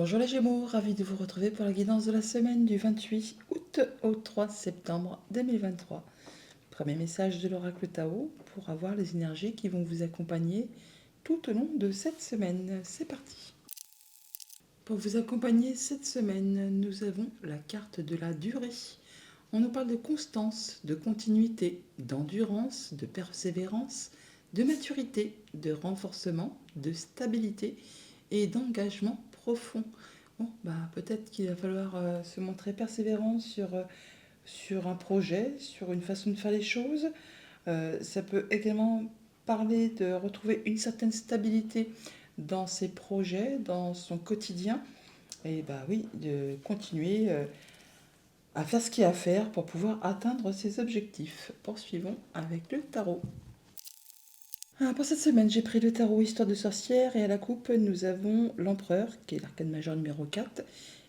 Bonjour les Gémeaux, ravi de vous retrouver pour la guidance de la semaine du 28 août au 3 septembre 2023. Premier message de l'oracle Tao pour avoir les énergies qui vont vous accompagner tout au long de cette semaine. C'est parti. Pour vous accompagner cette semaine, nous avons la carte de la durée. On nous parle de constance, de continuité, d'endurance, de persévérance, de maturité, de renforcement, de stabilité et d'engagement profond. Bon, peut-être qu'il va falloir se montrer persévérant sur un projet, sur une façon de faire les choses. Ça peut également parler de retrouver une certaine stabilité dans ses projets, dans son quotidien. Et oui, de continuer à faire ce qu'il y a à faire pour pouvoir atteindre ses objectifs. Poursuivons avec le tarot. Pour cette semaine, j'ai pris le tarot Histoire de sorcière et à la coupe, nous avons l'empereur, qui est l'arcane majeur numéro 4,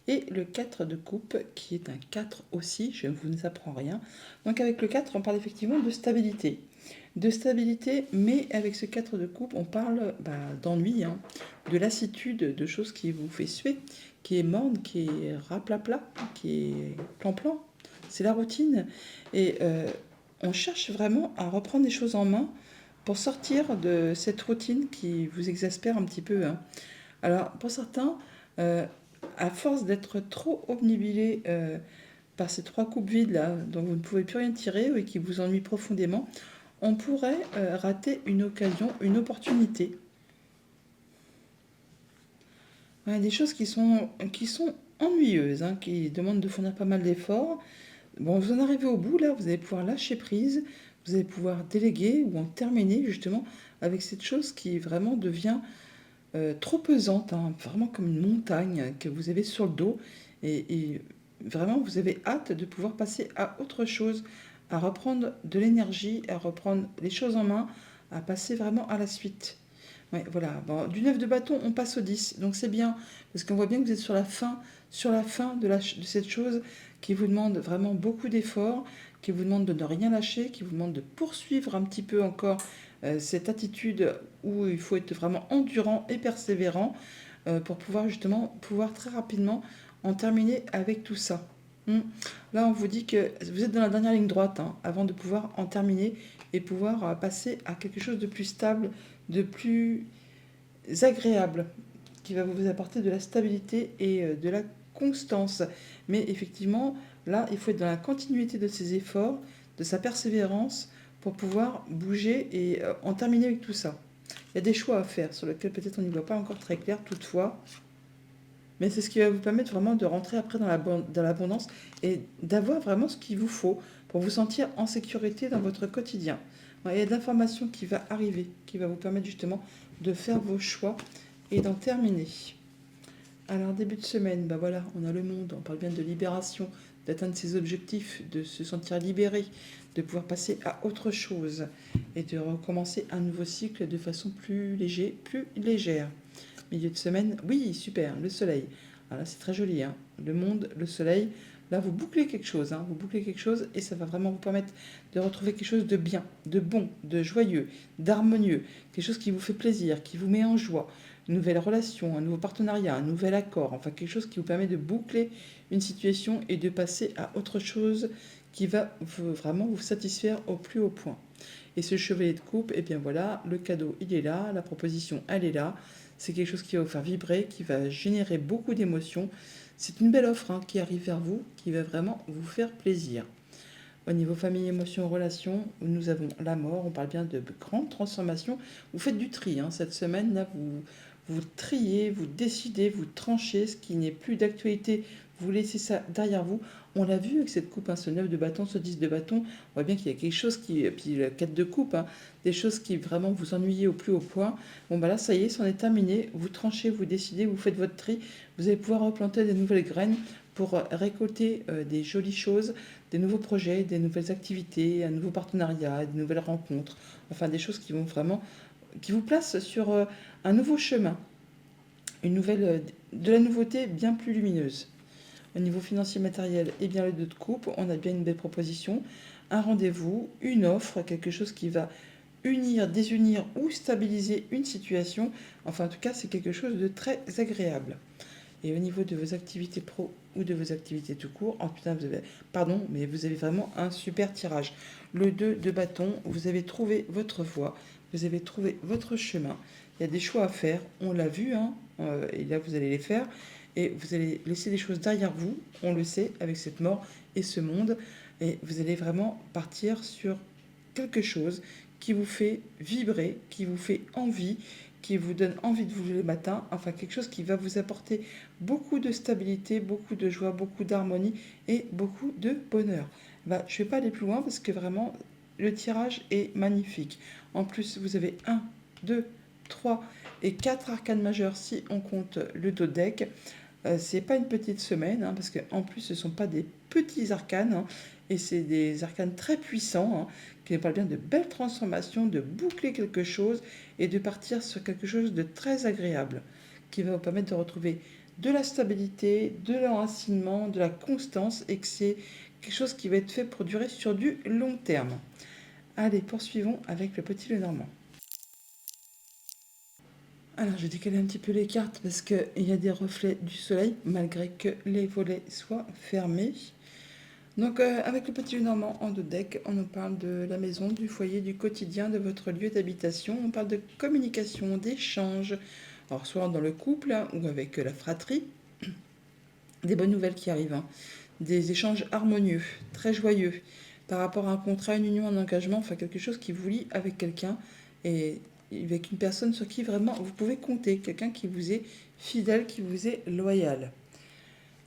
et le 4 de coupe, qui est un 4 aussi, je ne vous apprends rien. Donc avec le 4, on parle effectivement de stabilité. De stabilité, mais avec ce 4 de coupe, on parle d'ennui, de lassitude, de choses qui vous fait suer, qui est morne, qui est raplapla, qui est plan-plan. C'est la routine. Et on cherche vraiment à reprendre les choses en main pour sortir de cette routine qui vous exaspère un petit peu. Alors, pour certains, à force d'être trop obnubilé par ces 3 coupes vides là, dont vous ne pouvez plus rien tirer et qui vous ennuient profondément, on pourrait rater une occasion, une opportunité. Des choses qui sont ennuyeuses, qui demandent de fournir pas mal d'efforts. Bon, vous en arrivez au bout, là, vous allez pouvoir lâcher prise, vous allez pouvoir déléguer ou en terminer justement avec cette chose qui vraiment devient trop pesante, vraiment comme une montagne que vous avez sur le dos. Et vraiment, vous avez hâte de pouvoir passer à autre chose, à reprendre de l'énergie, à reprendre les choses en main, à passer vraiment à la suite. Ouais, voilà. Bon, du 9 de bâton, on passe au 10. Donc c'est bien, parce qu'on voit bien que vous êtes sur la fin de cette chose qui vous demande vraiment beaucoup d'efforts, qui vous demande de ne rien lâcher, qui vous demande de poursuivre un petit peu encore cette attitude où il faut être vraiment endurant et persévérant pour pouvoir très rapidement en terminer avec tout ça. Là, on vous dit que vous êtes dans la dernière ligne droite avant de pouvoir en terminer et pouvoir passer à quelque chose de plus stable, de plus agréable, qui va vous apporter de la stabilité et de la constance. Mais effectivement, là, il faut être dans la continuité de ses efforts, de sa persévérance, pour pouvoir bouger et en terminer avec tout ça. Il y a des choix à faire sur lesquels peut-être on n'y voit pas encore très clair toutefois, mais c'est ce qui va vous permettre vraiment de rentrer après dans l'abondance et d'avoir vraiment ce qu'il vous faut pour vous sentir en sécurité dans votre quotidien. Il y a de l'information qui va arriver, qui va vous permettre justement de faire vos choix et d'en terminer. Alors début de semaine, voilà, on a le monde, on parle bien de libération, d'atteindre ses objectifs, de se sentir libéré, de pouvoir passer à autre chose et de recommencer un nouveau cycle de façon plus légère. Milieu de semaine, oui, super, le soleil. Alors là, c'est très joli, le monde, le soleil. Là, vous bouclez quelque chose, vous bouclez quelque chose et ça va vraiment vous permettre de retrouver quelque chose de bien, de bon, de joyeux, d'harmonieux, quelque chose qui vous fait plaisir, qui vous met en joie, une nouvelle relation, un nouveau partenariat, un nouvel accord, enfin quelque chose qui vous permet de boucler une situation et de passer à autre chose qui va vraiment vous satisfaire au plus haut point. Et ce chevalier de coupe, et bien voilà, le cadeau, il est là, la proposition, elle est là. C'est quelque chose qui va vous faire vibrer, qui va générer beaucoup d'émotions. C'est une belle offre qui arrive vers vous, qui va vraiment vous faire plaisir. Au niveau famille, émotions, relations, nous avons la mort, on parle bien de grandes transformations. Vous faites du tri, cette semaine, là, vous triez, vous décidez, vous tranchez ce qui n'est plus d'actualité, vous laissez ça derrière vous. On l'a vu avec cette coupe, ce 9 de bâton, ce 10 de bâton, on voit bien qu'il y a quelque chose qui, puis le 4 de coupe, des choses qui vraiment vous ennuyaient au plus haut point. Bon là, ça y est, c'en est terminé, vous tranchez, vous décidez, vous faites votre tri, vous allez pouvoir replanter des nouvelles graines pour récolter des jolies choses, des nouveaux projets, des nouvelles activités, un nouveau partenariat, des nouvelles rencontres, enfin des choses qui vont vraiment, qui vous placent sur un nouveau chemin, de la nouveauté bien plus lumineuse. Au niveau financier matériel, et bien le 2 de coupe, on a bien une belle proposition, un rendez-vous, une offre, quelque chose qui va unir, désunir ou stabiliser une situation. Enfin, en tout cas, c'est quelque chose de très agréable. Et au niveau de vos activités pro ou de vos activités tout court, en putain, pardon, mais vous avez vraiment un super tirage. Le 2 de bâton, vous avez trouvé votre voie, vous avez trouvé votre chemin. Il y a des choix à faire, on l'a vu, hein, et là vous allez les faire. Et vous allez laisser des choses derrière vous, on le sait, avec cette mort et ce monde. Et vous allez vraiment partir sur quelque chose qui vous fait vibrer, qui vous fait envie, qui vous donne envie de vous lever le matin, enfin quelque chose qui va vous apporter beaucoup de stabilité, beaucoup de joie, beaucoup d'harmonie et beaucoup de bonheur. Bah, je ne vais pas aller plus loin parce que vraiment le tirage est magnifique. En plus, vous avez 1, 2, 3 et 4 arcanes majeures si on compte le dos deck. C'est pas une petite semaine, hein, parce qu'en plus, ce ne sont pas des petits arcanes, hein, et c'est des arcanes très puissants, hein, qui nous parlent bien de belles transformations, de boucler quelque chose et de partir sur quelque chose de très agréable, qui va vous permettre de retrouver de la stabilité, de l'enracinement, de la constance, et que c'est quelque chose qui va être fait pour durer sur du long terme. Allez, poursuivons avec le petit Lenormand. Alors, je décale un petit peu les cartes parce qu'il y a des reflets du soleil, malgré que les volets soient fermés. Donc, avec le petit Lenormand en dos de deck, on nous parle de la maison, du foyer, du quotidien, de votre lieu d'habitation. On parle de communication, d'échange, alors soit dans le couple, hein, ou avec la fratrie. Des bonnes nouvelles qui arrivent, hein. Des échanges harmonieux, très joyeux, par rapport à un contrat, une union, un engagement, enfin quelque chose qui vous lie avec quelqu'un et avec une personne sur qui vraiment vous pouvez compter, quelqu'un qui vous est fidèle, qui vous est loyal.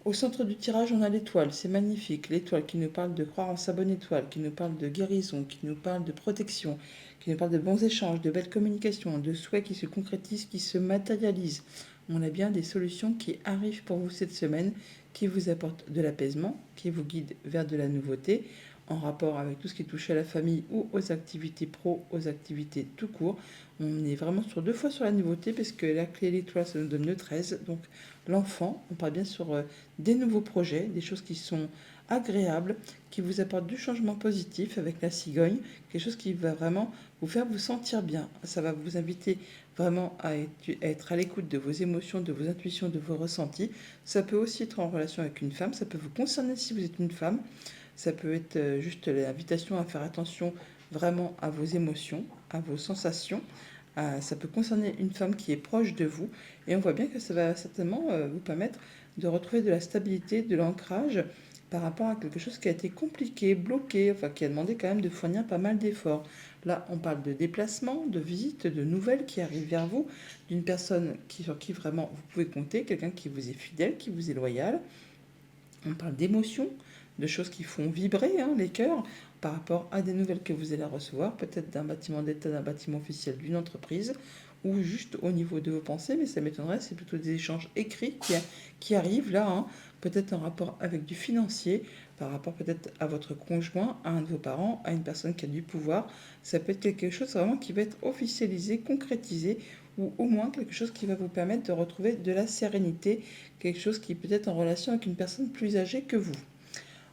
Au centre du tirage, on a l'étoile, c'est magnifique. L'étoile qui nous parle de croire en sa bonne étoile, qui nous parle de guérison, qui nous parle de protection, qui nous parle de bons échanges, de belles communications, de souhaits qui se concrétisent, qui se matérialisent. On a bien des solutions qui arrivent pour vous cette semaine, qui vous apportent de l'apaisement, qui vous guident vers de la nouveauté, en rapport avec tout ce qui touche à la famille ou aux activités pro, aux activités tout court. On est vraiment sur 2 fois sur la nouveauté, parce que la clé l'étoile, ça nous donne le 13. Donc l'enfant, on parle bien sur des nouveaux projets, des choses qui sont agréables, qui vous apportent du changement positif avec la cigogne, quelque chose qui va vraiment vous faire vous sentir bien. Ça va vous inviter vraiment à être à l'écoute de vos émotions, de vos intuitions, de vos ressentis. Ça peut aussi être en relation avec une femme, ça peut vous concerner si vous êtes une femme, ça peut être juste l'invitation à faire attention vraiment à vos émotions, à vos sensations. Ça peut concerner une femme qui est proche de vous, et on voit bien que ça va certainement vous permettre de retrouver de la stabilité, de l'ancrage par rapport à quelque chose qui a été compliqué, bloqué, enfin qui a demandé quand même de fournir pas mal d'efforts. Là, on parle de déplacement, de visite, de nouvelles qui arrivent vers vous, d'une personne sur qui vraiment vous pouvez compter, quelqu'un qui vous est fidèle, qui vous est loyal. On parle d'émotions, de choses qui font vibrer, hein, les cœurs par rapport à des nouvelles que vous allez recevoir, peut-être d'un bâtiment d'État, d'un bâtiment officiel, d'une entreprise, ou juste au niveau de vos pensées, mais ça m'étonnerait, c'est plutôt des échanges écrits qui arrivent là, hein, peut-être en rapport avec du financier, par rapport peut-être à votre conjoint, à un de vos parents, à une personne qui a du pouvoir. Ça peut être quelque chose vraiment qui va être officialisé, concrétisé, ou au moins quelque chose qui va vous permettre de retrouver de la sérénité, quelque chose qui peut être en relation avec une personne plus âgée que vous.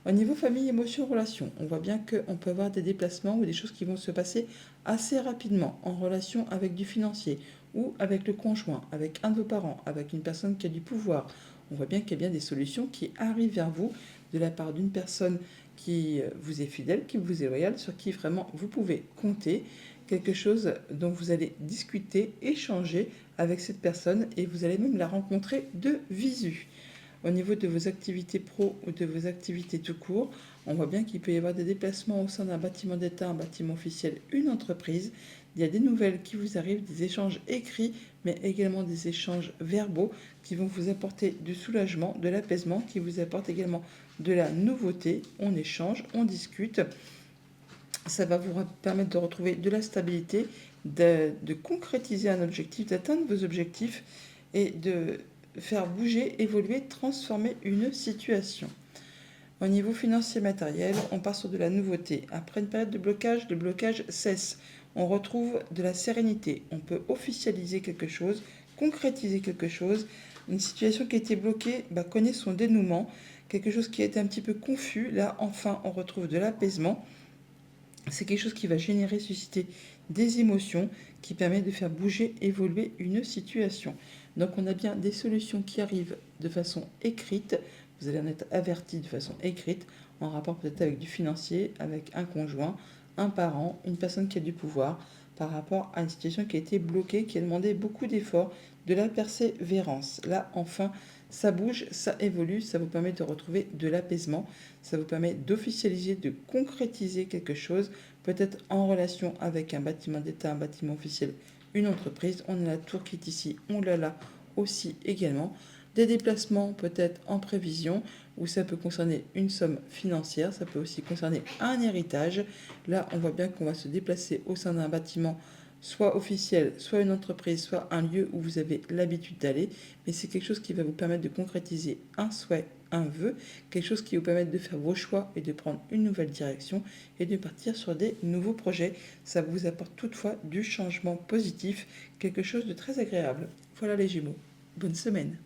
Au niveau famille, émotions, relations, on voit bien qu'on peut avoir des déplacements ou des choses qui vont se passer assez rapidement en relation avec du financier ou avec le conjoint, avec un de vos parents, avec une personne qui a du pouvoir. On voit bien qu'il y a bien des solutions qui arrivent vers vous de la part d'une personne qui vous est fidèle, qui vous est loyale, sur qui vraiment vous pouvez compter, quelque chose dont vous allez discuter, échanger avec cette personne, et vous allez même la rencontrer de visu. Au niveau de vos activités pro ou de vos activités tout court, on voit bien qu'il peut y avoir des déplacements au sein d'un bâtiment d'État, un bâtiment officiel, une entreprise. Il y a des nouvelles qui vous arrivent, des échanges écrits, mais également des échanges verbaux qui vont vous apporter du soulagement, de l'apaisement, qui vous apportent également de la nouveauté. On échange, on discute. Ça va vous permettre de retrouver de la stabilité, de concrétiser un objectif, d'atteindre vos objectifs et de faire bouger, évoluer, transformer une situation. Au niveau financier matériel, on part sur de la nouveauté. Après une période de blocage, le blocage cesse. On retrouve de la sérénité. On peut officialiser quelque chose, concrétiser quelque chose. Une situation qui était bloquée connaît son dénouement. Quelque chose qui était un petit peu confus, là enfin on retrouve de l'apaisement. C'est quelque chose qui va susciter des émotions, qui permet de faire bouger, évoluer une situation. Donc on a bien des solutions qui arrivent de façon écrite, vous allez en être averti de façon écrite, en rapport peut-être avec du financier, avec un conjoint, un parent, une personne qui a du pouvoir, par rapport à une situation qui a été bloquée, qui a demandé beaucoup d'efforts, de la persévérance. Là, enfin, ça bouge, ça évolue, ça vous permet de retrouver de l'apaisement, ça vous permet d'officialiser, de concrétiser quelque chose, peut-être en relation avec un bâtiment d'État, un bâtiment officiel, une entreprise. On a la tour qui est ici, on l'a là aussi également. Des déplacements peut-être en prévision, où ça peut concerner une somme financière, ça peut aussi concerner un héritage. Là, on voit bien qu'on va se déplacer au sein d'un bâtiment, soit officiel, soit une entreprise, soit un lieu où vous avez l'habitude d'aller. Mais c'est quelque chose qui va vous permettre de concrétiser un souhait, un vœu, quelque chose qui va vous permettre de faire vos choix et de prendre une nouvelle direction et de partir sur des nouveaux projets. Ça vous apporte toutefois du changement positif, quelque chose de très agréable. Voilà les Gémeaux. Bonne semaine.